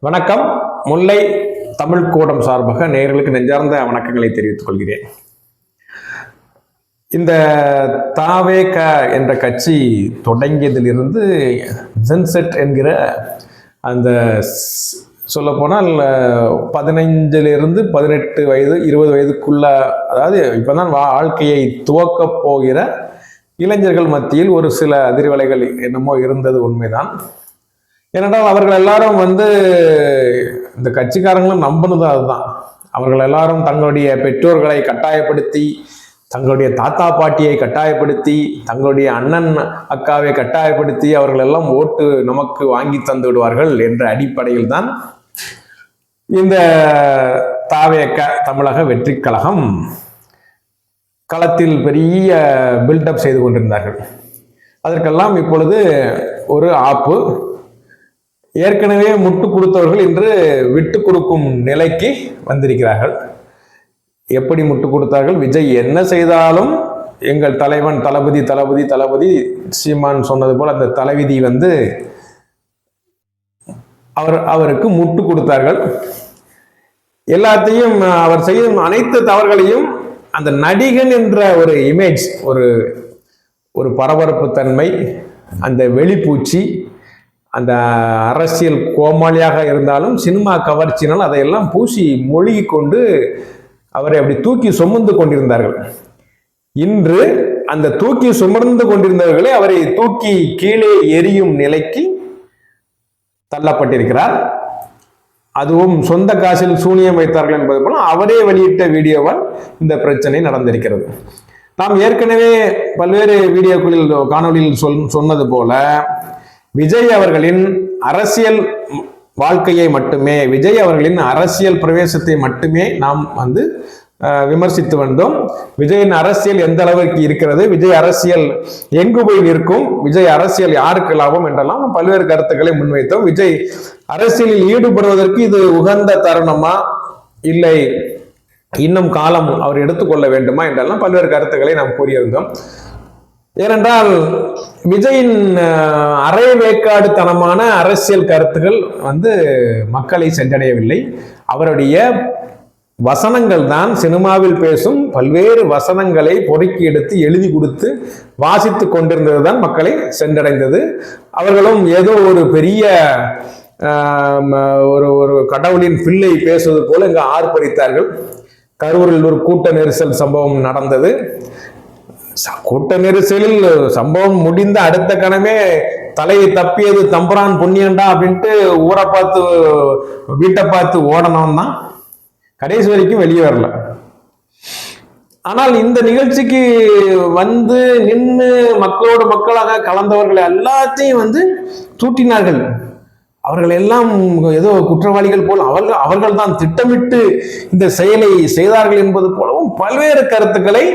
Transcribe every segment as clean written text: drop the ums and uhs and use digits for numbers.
வணக்கம். முல்லை தமிழ் கூடம் சார்பாக நேயர்களுக்கு நெஞ்சார்ந்த வணக்கங்களை தெரிவித்துக் கொள்கிறேன். இந்த தாவேக என்ற கட்சி தொடங்கியதிலிருந்து ஜென்செட் என்கிற அந்த சொல்லப்போனால் 15 18 வயது 20 வயதுக்குள்ள, அதாவது இப்போதான் வாழ்க்கையை துவக்கப் போகிற இளைஞர்கள் மத்தியில் ஒரு சில அதிர்வலைகள் என்னமோ இருந்தது உண்மைதான். ஏனென்றால் அவர்கள் எல்லாரும் இந்த கட்சிக்காரங்களும் நம்பினது அதுதான். அவர்கள் எல்லாரும் தங்களுடைய பெற்றோர்களை கட்டாயப்படுத்தி, தங்களுடைய தாத்தா பாட்டியை கட்டாயப்படுத்தி, தங்களுடைய அண்ணன் அக்காவை கட்டாயப்படுத்தி அவர்கள் எல்லாம் ஓட்டு நமக்கு வாங்கி தந்து விடுவார்கள் என்ற அடிப்படையில் தான் இந்த தாவேக தமிழக வெற்றி கழகம் களத்தில் பெரிய பில்டப் செய்து கொண்டிருந்தார்கள். அதற்கெல்லாம் இப்பொழுது ஒரு ஆப்பு. ஏற்கனவே முட்டு கொடுத்தவர்கள் இன்று விட்டு கொடுக்கும் நிலைக்கு வந்திருக்கிறார்கள். எப்படி முட்டு கொடுத்தார்கள்? விஜய் என்ன செய்தாலும் எங்கள் தலைவன் தளபதி தளபதி தளபதி சீமான் சொன்னது போல் அந்த தலைவிதி அவருக்கு முட்டு கொடுத்தார்கள். எல்லாத்தையும் அவர் செய்யும் அனைத்து தவறுகளையும் அந்த நடிகன் என்ற ஒரு இமேஜ், ஒரு பரபரப்பு தன்மை, அந்த வெளிப்பூச்சி, அந்த அரசியல் கோமாளியாக இருந்தாலும் சினிமா கவர்ச்சினால் அதையெல்லாம் பூசி மொழிகி கொண்டு அவரை அப்படி தூக்கி சுமந்து கொண்டிருந்தார்கள். இன்று அந்த தூக்கி சுமந்து கொண்டிருந்தவர்களே அவரை தூக்கி கீழே எரியும் நிலைக்கு தள்ளப்பட்டிருக்கிறார். அதுவும் சொந்த காசில் சூனியம் வைத்தார்கள் என்பது போல அவரே வெளியிட்ட வீடியோவால் இந்த பிரச்சனை நடந்திருக்கிறது. நாம் ஏற்கனவே பல்வேறு வீடியோக்களில் காணொலியில் சொன்னது போல விஜய் அவர்களின் அரசியல் வாழ்க்கையை மட்டுமே, விஜய் அவர்களின் அரசியல் பிரவேசத்தை மட்டுமே நாம் விமர்சித்து வந்தோம். விஜயின் அரசியல் எந்த அளவுக்கு இருக்கிறது, விஜய் அரசியல் எங்கு போய் நிற்கும், விஜய் அரசியல் யாருக்கு லாபம் என்றெல்லாம் பல்வேறு கருத்துக்களை முன்வைத்தோம். விஜய் அரசியலில் ஈடுபடுவதற்கு இது உகந்த தருணமா, இல்லை இன்னும் காலம் அவர் எடுத்துக்கொள்ள வேண்டுமா என்றெல்லாம் பல்வேறு கருத்துக்களை நாம் கூறியிருந்தோம். ஏனென்றால் விஜயின் அரை வேக்காடுத்தனமான அரசியல் கருத்துக்கள் மக்களை சென்றடையவில்லை. அவருடைய வசனங்கள் தான் சினிமாவில் பேசும் பல்வேறு வசனங்களை பொறுக்கி எடுத்து எழுதி கொடுத்து வாசித்து கொண்டிருந்தது தான் மக்களை சென்றடைந்தது. அவர்களும் ஏதோ ஒரு பெரிய ஒரு கடவுளின் பிள்ளை பேசுவது போல இங்கு ஆர்ப்பரித்தார்கள். கரூரில் ஒரு கூட்ட நெரிசல் சம்பவம் நடந்தது. கூட்ட நெரிசலில் சம்பவம் முடிந்த அடுத்த கணமே தலையை தப்பியது தம்புரான் புண்ணியண்டா அப்படின்ட்டு ஊரை பார்த்து வீட்டை பார்த்து ஓடணும் தான், கடைசி வரைக்கும் வெளியே வரல. ஆனால் இந்த நிகழ்ச்சிக்கு நின்று மக்களோடு மக்களாக கலந்தவர்களை எல்லாத்தையும் தூட்டினார்கள். அவர்கள் எல்லாம் ஏதோ குற்றவாளிகள் போல் அவர்கள் தான் திட்டமிட்டு இந்த செயலை செய்தார்கள் என்பது போலவும் பல்வேறு கருத்துக்களை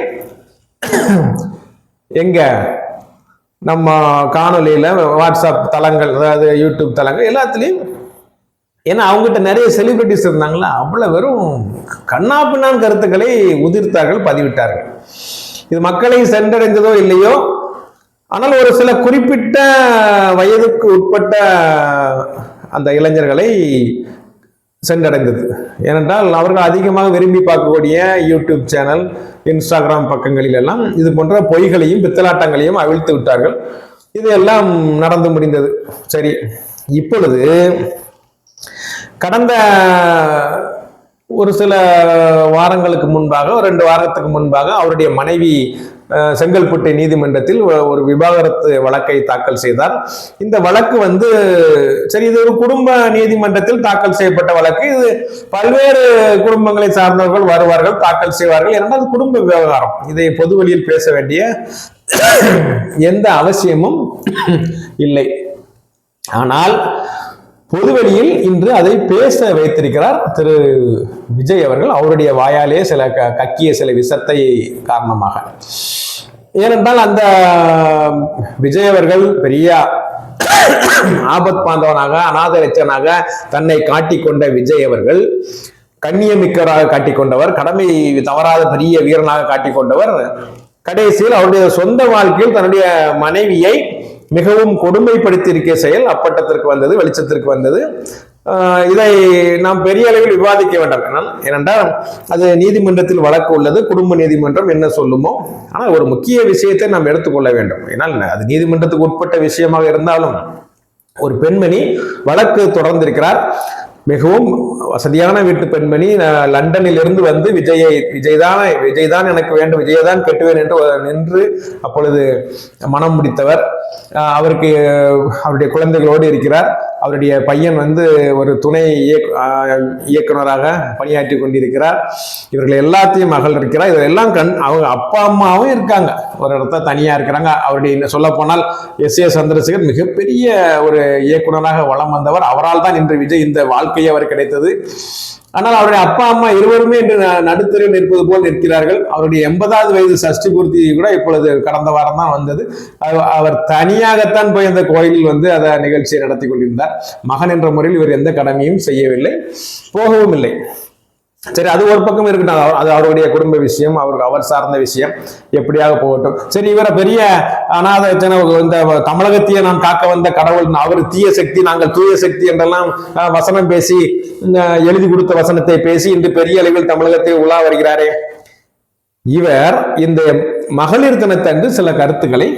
எங்க நம்ம காணொலியில, வாட்ஸ்அப் தளங்கள், அதாவது யூடியூப் தளங்கள் எல்லாத்துலேயும், ஏன்னா அவங்ககிட்ட நிறைய செலிபிரிட்டிஸ் இருந்தாங்களா, அவ்வளவு வெறும் கண்ணாப்பின்னான் கருத்துக்களை உதிர்த்தார்கள், பதிவிட்டார்கள். இது மக்களை சென்றடைந்ததோ இல்லையோ, ஆனால் ஒரு சில குறிப்பிட்ட வயதுக்கு உட்பட்ட அந்த இளைஞர்களை சென்றடைந்தது. ஏனென்றால் அவர்கள் அதிகமாக விரும்பி பார்க்கக்கூடிய யூடியூப் சேனல், இன்ஸ்டாகிராம் பக்கங்களில் எல்லாம் இது போன்ற பொய்களையும் பித்தலாட்டங்களையும் அவிழ்த்து விட்டார்கள். இது எல்லாம் நடந்து முடிந்தது. சரி, இப்பொழுது கடந்த ஒரு சில வாரங்களுக்கு முன்பாக, 2 வாரத்துக்கு முன்பாக அவருடைய மனைவி செங்கல்பட்டு நீதிமன்றத்தில் ஒரு விவாகரத்து வழக்கை தாக்கல் செய்தார். இந்த வழக்கு சரி, இது ஒரு குடும்ப நீதிமன்றத்தில் தாக்கல் செய்யப்பட்ட வழக்கு. இது பல்வேறு குடும்பங்களை சார்ந்தவர்கள் வருவார்கள், தாக்கல் செய்வார்கள். ஏனென்றால் குடும்ப விவகாரம், இதை பொது வழியில் பேச வேண்டிய எந்த அவசியமும் இல்லை. ஆனால் பொதுவெளியில் இன்று அதை பேச வைத்திருக்கிறார் திரு விஜய் அவர்கள், அவருடைய வாயாலே கக்கிய சில விஷத்தை காரணமாக. ஏனென்றால் அந்த விஜய் அவர்கள் பெரிய ஆபத் பாந்தவனாக, அநாதரச்சனாக தன்னை காட்டிக்கொண்ட விஜய் அவர்கள், கண்ணியமிக்கவராக காட்டிக்கொண்டவர், கடமை தவறாத பெரிய வீரனாக காட்டிக்கொண்டவர், கடைசியில் அவருடைய சொந்த வாழ்க்கையில் தன்னுடைய மனைவியை மிகவும் கொடுமைப்படுத்தி இருக்க செயல் அப்பட்டத்திற்கு வந்தது, வெளிச்சத்திற்கு வந்தது. இதை நாம் பெரிய அளவில் விவாதிக்க வேண்டாம். ஏனென்றால் அது நீதிமன்றத்தில் வழக்கு உள்ளது, குடும்ப நீதிமன்றம் என்ன சொல்லுமோ. ஆனால் ஒரு முக்கிய விஷயத்தை நாம் எடுத்துக்கொள்ள வேண்டும். ஏன்னால் அது நீதிமன்றத்துக்கு உட்பட்ட விஷயமாக இருந்தாலும் ஒரு பெண்மணி வழக்கு தொடர்ந்திருக்கிறார். மிகவும் வசதியான வீட்டு பெண்மணி, லண்டனில் இருந்து வந்து விஜய் தான் எனக்கு வேண்டும், விஜயை தான் கட்டுவேன் என்று நின்று அப்பொழுது மனம் முடித்தவர். அவருக்கு அவருடைய குழந்தைகளோடு இருக்கிறார். அவருடைய பையன் வந்து ஒரு துணை இயக்குனராக பணியாற்றி கொண்டிருக்கிறார். இவர்கள் எல்லாத்தையும் மகள் இருக்கிறார். இதெல்லாம் அவங்க அப்பா அம்மாவும் இருக்காங்க, ஒரு இடத்த தனியா இருக்கிறாங்க. அவருடைய சொல்ல போனால் எஸ்.ஏ. சந்திரசேகர் மிகப்பெரிய ஒரு இயக்குனராக வலம் வந்தவர். அவரால் தான் இன்று விஜய் இந்த வாழ்க்கையை அவர் கிடைத்தது. ஆனால் அவருடைய அப்பா அம்மா இருவருமே இன்று நடுத்தரில் நிற்பது போல் நிற்கிறார்கள். அவருடைய 80வது வயது சஷ்டி பூர்த்தி கூட இப்பொழுது கடந்த வாரம் தான் வந்தது. அவர் தனியாகத்தான் போய் அந்த கோயிலில் வந்து அதை நிகழ்ச்சியை நடத்தி கொண்டிருந்தார். மகன் என்ற முறையில் இவர் எந்த கடமையும் செய்யவில்லை, போகவும் இல்லை. சரி, அது ஒரு பக்கம் இருக்கட்டும். அது அவருடைய குடும்ப விஷயம், அவர் சார்ந்த விஷயம், எப்படியாக போகட்டும். சரி, இவரை பெரிய அநாத இந்த தமிழகத்தையே நாம் காக்க வந்த கடவுள், அவர் தீய சக்தி, நாங்கள் தூய சக்தி என்றெல்லாம் வசனம் பேசி, எழுதி கொடுத்த வசனத்தை பேசி இன்று பெரிய அளவில் தமிழகத்தில் உலா வருகிறாரே. இவர் இந்த மகளிர் தினத்தன்று சில கருத்துக்களை,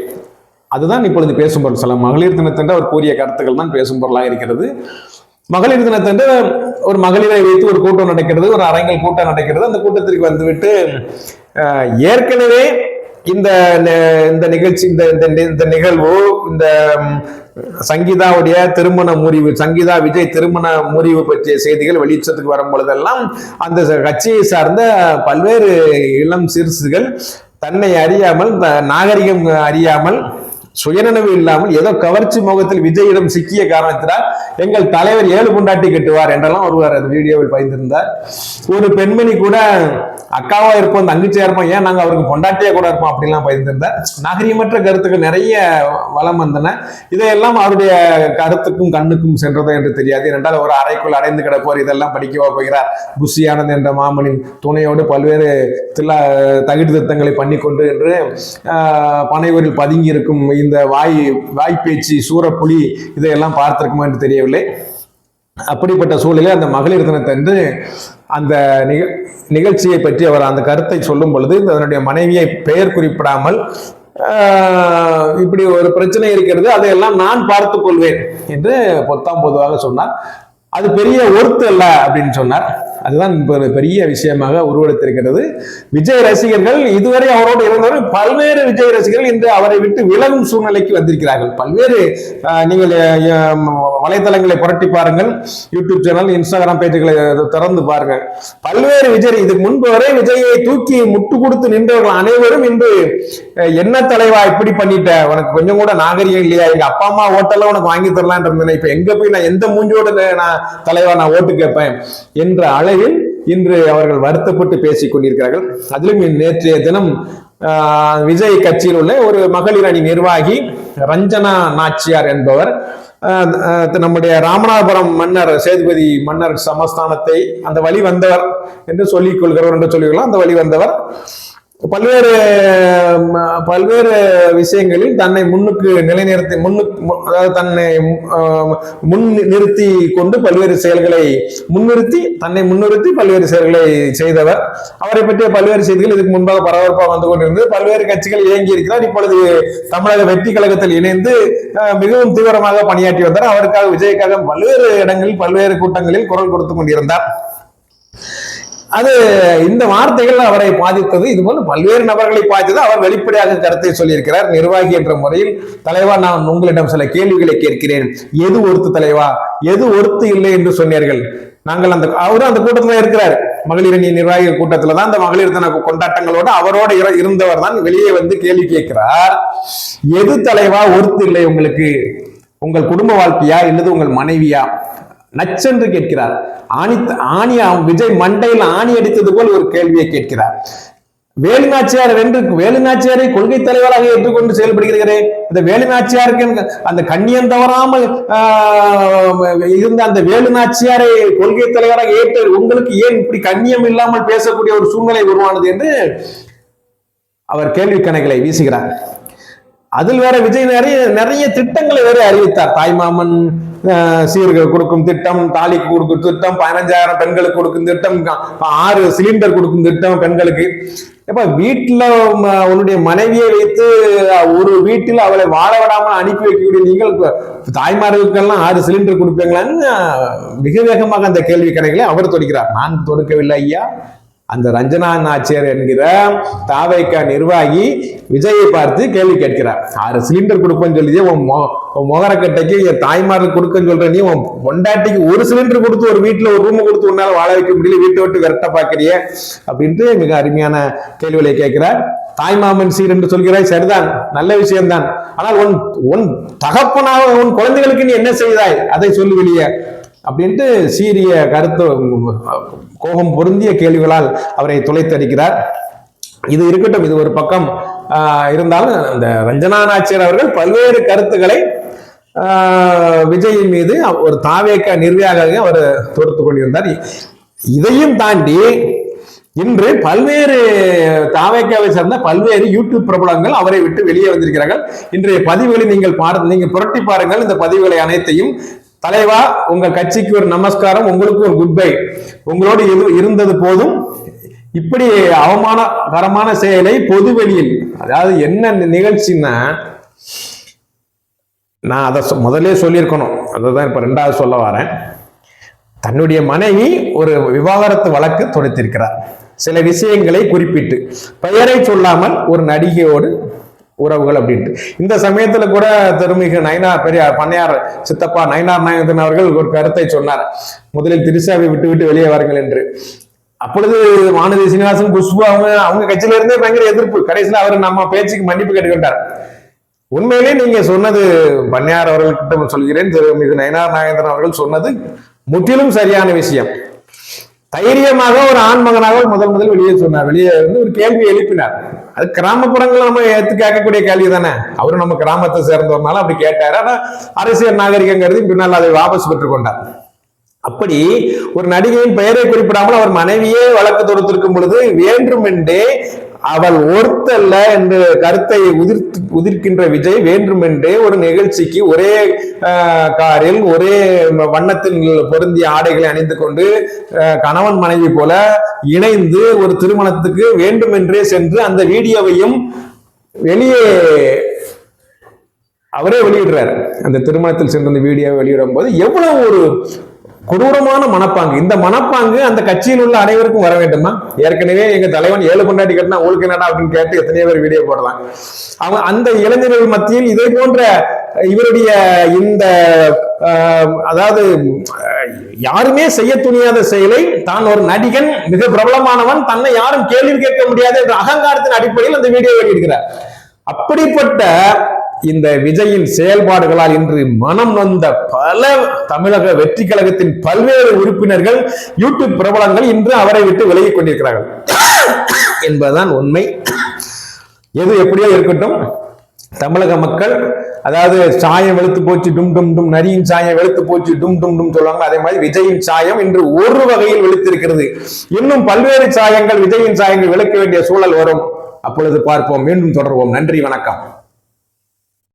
அதுதான் இப்பொழுது பேசும் பொருள். சில மகளிர் தினத்தன்று அவர் கூறிய கருத்துக்கள் தான் பேசும் பொருளாக இருக்கிறது. மகளிர் தினத்தன்று ஒரு மகளிரை வைத்து ஒரு கூட்டம் நடக்கிறது, ஒரு அரங்கில் கூட்டம் நடக்கிறது. அந்த கூட்டத்திற்கு வந்துவிட்டு ஏற்கனவே இந்த நிகழ்ச்சி, இந்த நிகழ்வு, இந்த சங்கீதாவுடைய திருமண முறிவு, சங்கீதா விஜய் திருமண முறிவு பற்றிய செய்திகள் வெளிச்சத்துக்கு வரும் பொழுதெல்லாம் அந்த கட்சியை சார்ந்த பல்வேறு இளம் சிறுசுகள் தன்னை அறியாமல், நாகரிகம் அறியாமல், சுயநினைவு இல்லாமல் ஏதோ கவர்ச்சி முகத்தில் விஜயிடம் சிக்கிய காரணத்தினால் எங்கள் தலைவர் 7 பொண்டாட்டி கட்டுவார் என்றெல்லாம் ஒருவர் அந்த வீடியோவில் பயந்திருந்தார். ஒரு பெண்மணி கூட அக்காவா இருப்போம், தங்கச்சியா இருப்போம், ஏன் நாங்க அவருக்கு பொண்டாட்டியா கூட இருப்போம் அப்படின்லாம் பயந்திருந்தார். நாகரிகமற்ற கருத்துக்கள் நிறைய வளம் வந்தன. இதையெல்லாம் அவருடைய கருத்துக்கும் கண்ணுக்கும் சென்றதோ என்று தெரியாது. என்றால் ஒரு அறைக்குள் அடைந்து கிடப்போர் இதெல்லாம் படிக்கவா போகிறார். புஷி ஆனந்த் என்ற மாமனின் துணையோடு பல்வேறு தகுதி திருத்தங்களை பண்ணிக்கொண்டு என்று பனையூரில் பதுங்கி இருக்கும் இந்த வாய்ப்பேச்சு சூரப்புலி இதையெல்லாம் பார்த்திருக்குமா என்று தெரியவில்லை. அப்படிப்பட்ட சூழலில் அந்த மகளிர் தினத்தன்று அந்த நிகழ்ச்சியை பற்றி அவர் அந்த கருத்தை சொல்லும் பொழுது அதனுடைய மனைவியை பெயர் குறிப்பிடாமல் இப்படி ஒரு பிரச்சனை இருக்கிறது, அதையெல்லாம் நான் பார்த்துக் கொள்வேன் என்று பொதுவாக சொன்னார். அது பெரிய ஒர்த்து அல்ல அப்படின்னு சொன்னார். அதுதான் பெரிய விஷயமாக உருவெடுத்திருக்கிறது. விஜய் ரசிகர்கள் இதுவரை அவரோடு இருந்தவர் பல்வேறு விஜய் ரசிகர்கள் இன்று அவரை விட்டு விலகும் சூழ்நிலைக்கு வந்திருக்கிறார்கள். பல்வேறு நீங்கள் வலைதளங்களை புரட்டி பாருங்கள், யூடியூப் சேனல், இன்ஸ்டாகிராம் பேஜ்களை திறந்து பாருங்கள். பல்வேறு விஜய், இதுக்கு முன்பு வரை விஜயை தூக்கி முட்டு கொடுத்து நின்றவர்கள் அனைவரும் இன்று என்ன தலைவா இப்படி பண்ணிட்ட, உனக்கு கொஞ்சம் கூட நாகரிகம் இல்லையா, எங்க அப்பா அம்மா ஓட்டெல்லாம் உனக்கு வாங்கி தரலான் இருந்தேன், இப்ப எங்க போய் நான் எந்த மூஞ்சோட நான் தலைவா நான் ஓட்டு கேட்பேன் என்ற அளவில் இன்று அவர்கள் வருத்தப்பட்டு பேசிக் கொண்டிருக்கிறார்கள். அதிலும் நேற்றைய தினம் விஜய் கட்சியில் உள்ள ஒரு மகளிர் அணி நிர்வாகி ரஞ்சனா நாச்சியார் என்பவர் நம்முடைய ராமநாதபுரம் மன்னர் சேதுபதி மன்னர் சமஸ்தானத்தை அந்த வழி வந்தவர் என்று சொல்லிக் கொள்கிறவர் என்று சொல்லிக்கலாம். அந்த வழி வந்தவர் பல்வேறு விஷயங்களில் தன்னை முன்னுக்கு நிலைநிறுத்தி தன்னை முன்னிறுத்தி கொண்டு பல்வேறு செயல்களை முன்னிறுத்தி பல்வேறு செயல்களை செய்தவர். அவரை பற்றிய பல்வேறு செய்திகள் இதுக்கு முன்பாக பரபரப்பாக வந்து கொண்டிருந்தது. பல்வேறு கட்சிகள் இயங்கி இருக்கிறார். இப்பொழுது தமிழக வெற்றி கழகத்தில் இணைந்து மிகவும் தீவிரமாக பணியாற்றி வந்தார். அவருக்காக விஜய்க்காக பல்வேறு இடங்களில் பல்வேறு கூட்டங்களில் குரல் கொடுத்து கொண்டிருந்தார். அது இந்த வார்த்தைகள் அவரை பாதித்தது, இதுபோல பல்வேறு நபர்களை பாதித்தது. அவர் வெளிப்படையாக கருத்தை சொல்லியிருக்கிறார். நிர்வாகி என்ற முறையில், தலைவா நான் உங்களிடம் சில கேள்விகளை கேட்கிறேன், எது ஒருத்து தலைவா, எது ஒருத்து இல்லை என்று சொன்னீர்கள். நாங்கள் அவரும் அந்த கூட்டத்தில் இருக்கிறார், மகளிர் அணி நிர்வாகிகள் கூட்டத்தில் தான், அந்த மகளிர் தின கொண்டாட்டங்களோடு அவரோடு இருந்தவர் தான் வெளியே வந்து கேள்வி கேட்கிறார். எது தலைவா ஒருத்து இல்லை உங்களுக்கு, உங்கள் குடும்ப வாழ்க்கையா இல்லது உங்கள் மனைவியா நச்சென்று கேட்கிறார். விஜய் மண்டையில் ஆணி அடித்தது போல் ஒரு கேள்வியை கேட்கிறார். வேலுநாச்சியாரை கொள்கை தலைவராக ஏற்றுக்கொண்டு செயல்படுகிறீர்களே, இந்த வேலுநாச்சியாருக்கு அந்த கண்ணியம் தவறாமல் இருந்த அந்த வேலுநாச்சியாரை கொள்கை தலைவராக ஏற்று உங்களுக்கு ஏன் இப்படி கண்ணியம் இல்லாமல் பேசக்கூடிய ஒரு சூழ்நிலை உருவானது என்று அவர் கேள்வி கணைகளை வீசுகிறார். அதில் வேற விஜய் நிறைய திட்டங்களை வேற அறிவித்தார். தாய்மாமன் சீர்கள் கொடுக்கும் திட்டம், தாலிக்கு கொடுக்கும் திட்டம், 15,000 பெண்களுக்கு கொடுக்கும் திட்டம், 6 சிலிண்டர் கொடுக்கும் திட்டம் பெண்களுக்கு. இப்ப வீட்டுல உன்னுடைய மனைவியை வைத்து ஒரு வீட்டில் அவளை வாழ விடாமல் அனுப்பி வைக்கக்கூடிய நீங்கள் தாய்மார்களுக்கெல்லாம் 6 சிலிண்டர் கொடுப்பீங்களான்னு மிக வேகமாக அந்த கேள்வி கணைகளை அவர் தொடுக்கிறார். நான் தொடுக்கவில்லை ஐயா. அந்த ரஞ்சனா நாச்சியார் என்கிற தாவேகா நிர்வாகி விஜயை பார்த்து கேள்வி கேட்கிறார். 6 சிலிண்டர் கொடுப்பேன்னு சொல்லி உன் முகரக்கட்டைக்கு தாய்மார்கள் கொடுக்கன்னு சொல்ற நீ உன் பொண்டாட்டிக்கு 1 சிலிண்டர் கொடுத்து ஒரு வீட்டுல ஒரு ரூம் கொடுத்து உன்னால வாழ வைக்க முடியல, வீட்டை விட்டு விரட்ட பாக்குறிய அப்படின்ட்டு மிக அருமையான கேள்விகளை கேட்கிறார். தாய்மாமன் சீர் என்று சொல்கிறாய், சரிதான், நல்ல விஷயம்தான். ஆனால் உன் தகப்பனாக உன் குழந்தைகளுக்கு நீ என்ன செய்தாய் அதை சொல்லி வெளியே அப்படின்ட்டு சீரிய கருத்து கோபம் பொருந்திய கேள்விகளால் அவரை துளைத்தடிக்கிறார். இது இருக்கட்டும், இது ஒரு பக்கம் இருந்தாலும் இந்த ரஞ்சனா நாச்சியார் அவர்கள் பல்வேறு கருத்துக்களை விஜயின் மீது ஒரு தாவேக நிர்வாகியாக அவர் தொடுத்து கொண்டிருந்தார். இதையும் தாண்டி இன்று பல்வேறு தாவேக்காவை சேர்ந்த பல்வேறு யூடியூப் பிரபலங்கள் அவரை விட்டு வெளியே வந்திருக்கிறார்கள். இன்றைய பதிவுகளை நீங்க புரட்டி பாருங்கள். இந்த பதிவுகளை அனைத்தையும் தலைவா, உங்கள் கட்சிக்கு ஒரு நமஸ்காரம், உங்களுக்கு ஒரு குட் பை, உங்களோடு இருந்தது போதும். இப்படி அவமானகரமான செயலை பொதுவெளியில், அதாவது என்ன நிகழ்ச்சின்னா, நான் அதை முதலே சொல்லியிருக்கணும், அதான் இப்ப 2வது சொல்ல வரேன். தன்னுடைய மனைவி ஒரு விவாகரத்து வழக்கு தொடுத்திருக்கிறார். சில விஷயங்களை குறிப்பிட்டு பெயரை சொல்லாமல் ஒரு நடிகையோடு உறவுகள் அப்படின்ட்டு. இந்த சமயத்துல கூட திருமிகு பண்ணையார் சித்தப்பா நயினார் நாயகன் அவர்கள் ஒரு கருத்தை சொன்னார். முதலில் திரிசாவை விட்டு வெளியே வாருங்கள் என்று. அப்பொழுது வானதி சீனிவாசன், குஷ்பு அவங்க கட்சியில இருந்தே பயங்கர எதிர்ப்பு. கடைசியில் அவர் நம்ம பேச்சுக்கு மன்னிப்பு கேட்டுக்கொண்டார். உண்மையிலே நீங்க சொன்னது, பண்ணையார் அவர்கள்கிட்ட சொல்கிறேன், திருமிகு நயினார் நாயகன் அவர்கள் சொன்னது முற்றிலும் சரியான விஷயம். தைரியமாக ஒரு ஆண்மகனாக முதல் வெளியே சொன்னார். வெளியே வந்து ஒரு கேள்வி எழுப்பினார். அது கிராமப்புறங்கள் நம்ம ஏத்து கேட்கக்கூடிய கேள்வி தானே. அவரும் நம்ம கிராமத்தை சேர்ந்தவர்னால அப்படி கேட்டாரு. ஆனா அரசியல் நாகரிகம் கருதி பின்னால் அதை வாபஸ் பெற்றுக் கொண்டார். அப்படி ஒரு நடிகையின் பெயரை குறிப்பிடாமல் அவர் மனைவியே வழக்கு தொடுத்திருக்கும் பொழுது வேண்டுமென்றே அவள் ஒருத்தல்ல என்று கருத்தை உதிர்க்கின்ற விஜய் வேண்டுமென்றே ஒரு நிகழ்ச்சிக்கு ஒரே காரில் ஒரே வண்ணத்தில் பொருந்திய ஆடைகளை அணிந்து கொண்டு கணவன் மனைவி போல இணைந்து ஒரு திருமணத்துக்கு வேண்டுமென்றே சென்று அந்த வீடியோவையும் வெளியே அவரே வெளியிடுறாரு. அந்த திருமணத்தில் சென்று அந்த வீடியோவை வெளியிடும் போது எவ்வளவு ஒரு கொடூரமான மனப்பாங்கு. இந்த மனப்பாங்கு அந்த கட்சியில் உள்ள அனைவருக்கும் வர வேண்டுமா? ஏற்கனவே எங்க தலைவன் 7 பொண்டாட்டி கட்டினா உங்களுக்கு என்னடா அப்படின்னு கேட்டு எத்தனையோ பேர் வீடியோ போடலாம். அவங்க அந்த இளைஞர்கள் மத்தியில் இதே போன்ற இவருடைய இந்த அதாவது யாருமே செய்ய துணியாத செயலை தான் ஒரு நடிகன், மிக பிரபலமானவன், தன்னை யாரும் கேள்வி கேட்க முடியாது என்ற அகங்காரத்தின் அடிப்படையில் அந்த வீடியோ வெளியிடுகிறார். அப்படிப்பட்ட இந்த விஜயின் செயல்பாடுகளால் இன்று மனம் நொந்த பல தமிழக வெற்றி கழகத்தின் பல்வேறு உறுப்பினர்கள், யூடியூப் பிரபலங்கள் இன்று அவரை விட்டு விலகிக் கொண்டிருக்கிறார்கள் என்பதுதான் உண்மை. எது எப்படியோ இருக்கட்டும், தமிழக மக்கள், அதாவது சாயம் வெளுத்து போச்சு டும் டும் டும், நரியின் சாயம் வெளுத்து போச்சு டும் டும் டும் சொல்லுவாங்க. அதே மாதிரி விஜயின் சாயம் இன்று ஒரு வகையில் வெளுத்திருக்கிறது. இன்னும் பல்வேறு சாயங்கள், விஜயின் சாயங்கள் விளக்க வேண்டிய சூழல் வரும். அப்பொழுது பார்ப்போம். மீண்டும் தொடர்வோம். நன்றி, வணக்கம்.